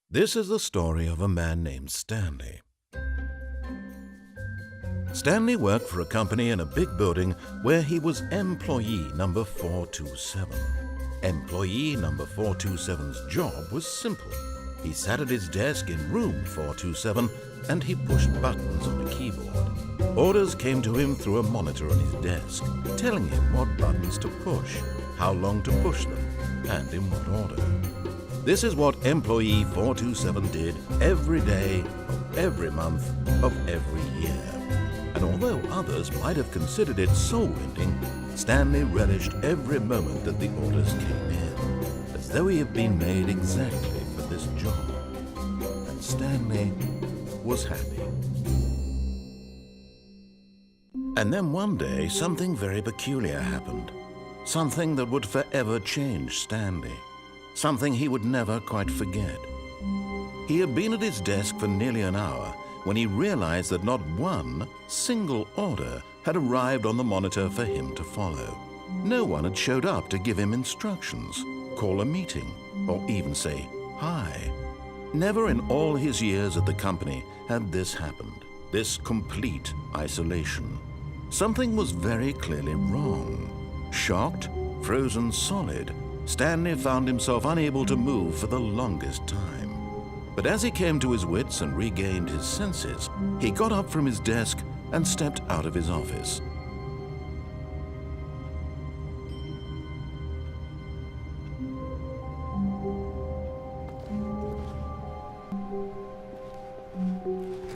This is the story of a man named Stanley. Stanley worked for a company in a big building where he was employee number 427. Employee number 427's job was simple. He sat at his desk in room 427 and he pushed buttons on a keyboard. Orders came to him through a monitor on his desk, telling him what buttons to push, how long to push them, and in what order. This is what employee 427 did every day of every month of every year. And although others might have considered it soul-winding, Stanley relished every moment that the orders came in, as though he had been made exactly for this job. And Stanley was happy. And then one day, something very peculiar happened. Something that would forever change Stanley. Something he would never quite forget. He had been at his desk for nearly an hour when he realized that not one single order had arrived on the monitor for him to follow. No one had showed up to give him instructions, call a meeting, or even say hi. Never in all his years at the company had this happened, this complete isolation. Something was very clearly wrong. Shocked, frozen solid, Stanley found himself unable to move for the longest time. But as he came to his wits and regained his senses, he got up from his desk and stepped out of his office.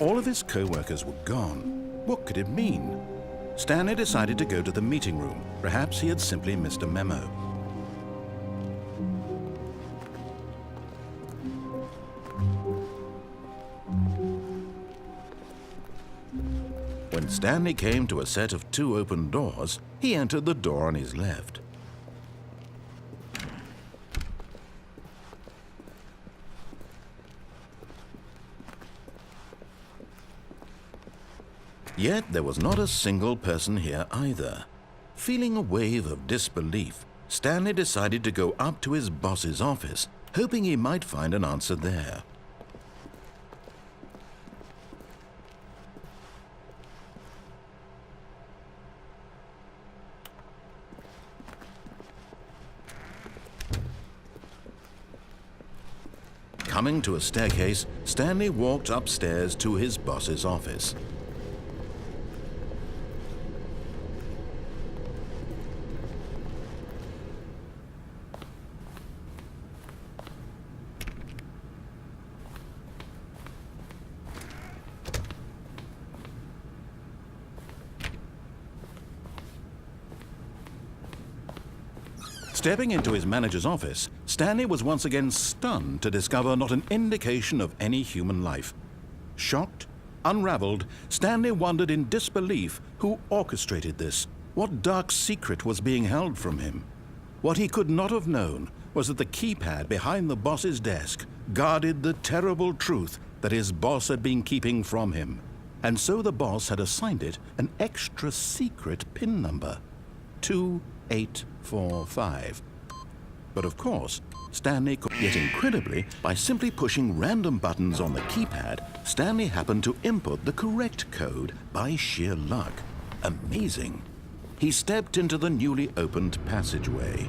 All of his co-workers were gone. What could it mean? Stanley decided to go to the meeting room. Perhaps he had simply missed a memo. When Stanley came to a set of 2 open doors, he entered the door on his left. Yet there was not a single person here either. Feeling a wave of disbelief, Stanley decided to go up to his boss's office, hoping he might find an answer there. Coming to a staircase, Stanley walked upstairs to his boss's office. Stepping into his manager's office, Stanley was once again stunned to discover not an indication of any human life. Shocked, unraveled, Stanley wondered in disbelief who orchestrated this. What dark secret was being held from him? What he could not have known was that the keypad behind the boss's desk guarded the terrible truth that his boss had been keeping from him. And so the boss had assigned it an extra secret PIN number, 2845. But of course, Stanley could, yet incredibly, by simply pushing random buttons on the keypad, Stanley happened to input the correct code by sheer luck. Amazing. He stepped into the newly opened passageway.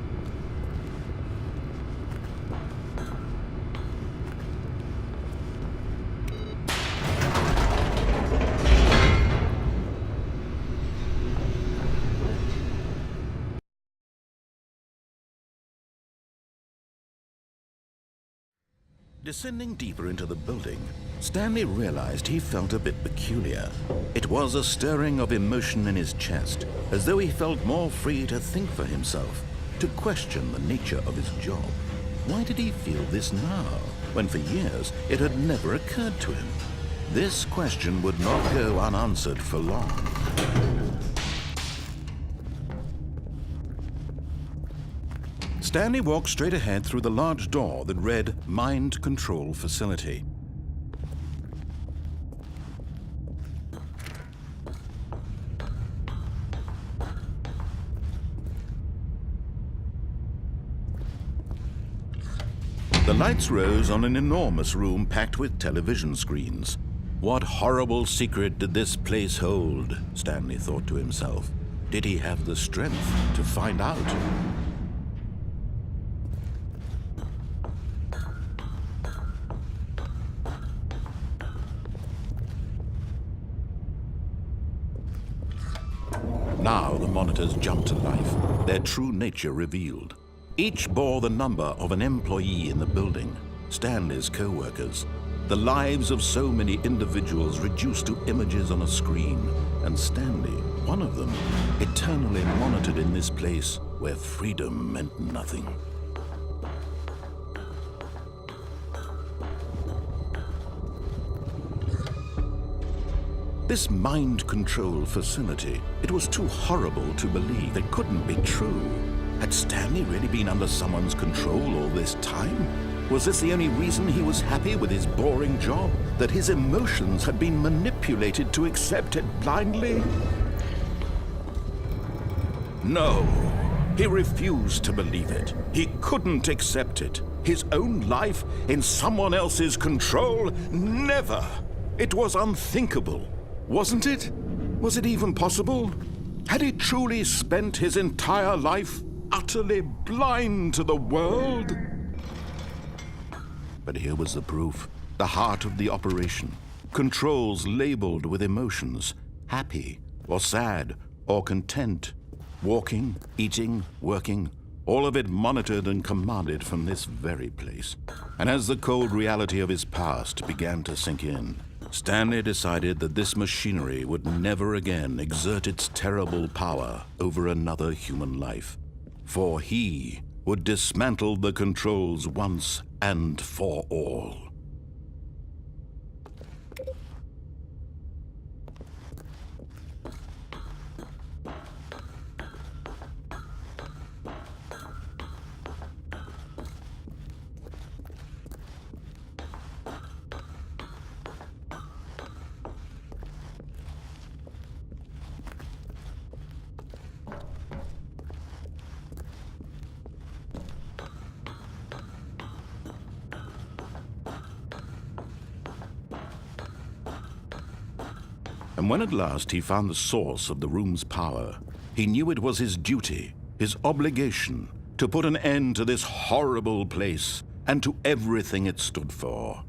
Descending deeper into the building, Stanley realized he felt a bit peculiar. It was a stirring of emotion in his chest, as though he felt more free to think for himself, to question the nature of his job. Why did he feel this now, when for years it had never occurred to him? This question would not go unanswered for long. Stanley walked straight ahead through the large door that read Mind Control Facility. The lights rose on an enormous room packed with television screens. What horrible secret did this place hold? Stanley thought to himself. Did he have the strength to find out? Now the monitors jumped to life, their true nature revealed. Each bore the number of an employee in the building, Stanley's co-workers, the lives of so many individuals reduced to images on a screen, and Stanley, one of them, eternally monitored in this place where freedom meant nothing. This mind control facility, it was too horrible to believe. It couldn't be true. Had Stanley really been under someone's control all this time? Was this the only reason he was happy with his boring job? That his emotions had been manipulated to accept it blindly? No, he refused to believe it. He couldn't accept it. His own life in someone else's control? Never! It was unthinkable. Wasn't it? Was it even possible? Had he truly spent his entire life utterly blind to the world? But here was the proof, the heart of the operation. Controls labeled with emotions, happy or sad or content. Walking, eating, working, all of it monitored and commanded from this very place. And as the cold reality of his past began to sink in, Stanley decided that this machinery would never again exert its terrible power over another human life. For he would dismantle the controls once and for all. And when at last he found the source of the room's power, he knew it was his duty, his obligation, to put an end to this horrible place and to everything it stood for.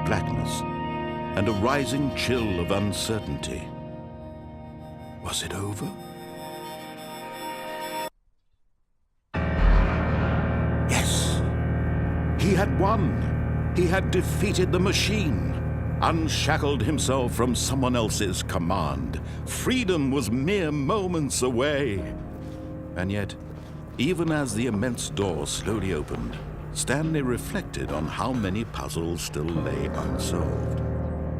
Blackness and a rising chill of uncertainty. Was it over? Yes! He had won! He had defeated the machine, unshackled himself from someone else's command. Freedom was mere moments away. And yet, even as the immense door slowly opened, Stanley reflected on how many puzzles still lay unsolved.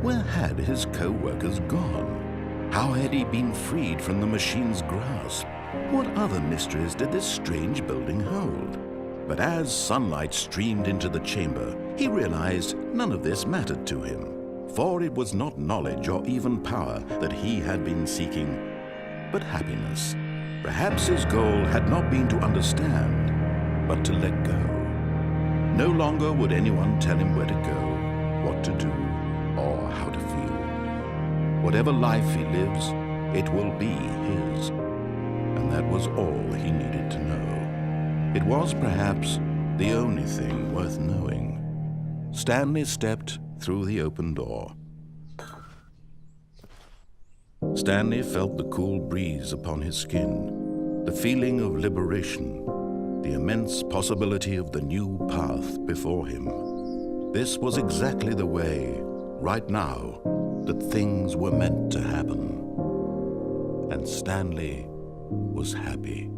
Where had his co-workers gone? How had he been freed from the machine's grasp? What other mysteries did this strange building hold? But as sunlight streamed into the chamber, he realized none of this mattered to him, for it was not knowledge or even power that he had been seeking, but happiness. Perhaps his goal had not been to understand, but to let go. No longer would anyone tell him where to go, what to do, or how to feel. Whatever life he lives, it will be his. And that was all he needed to know. It was perhaps the only thing worth knowing. Stanley stepped through the open door. Stanley felt the cool breeze upon his skin, the feeling of liberation, the immense possibility of the new path before him. This was exactly the way, right now, that things were meant to happen. And Stanley was happy.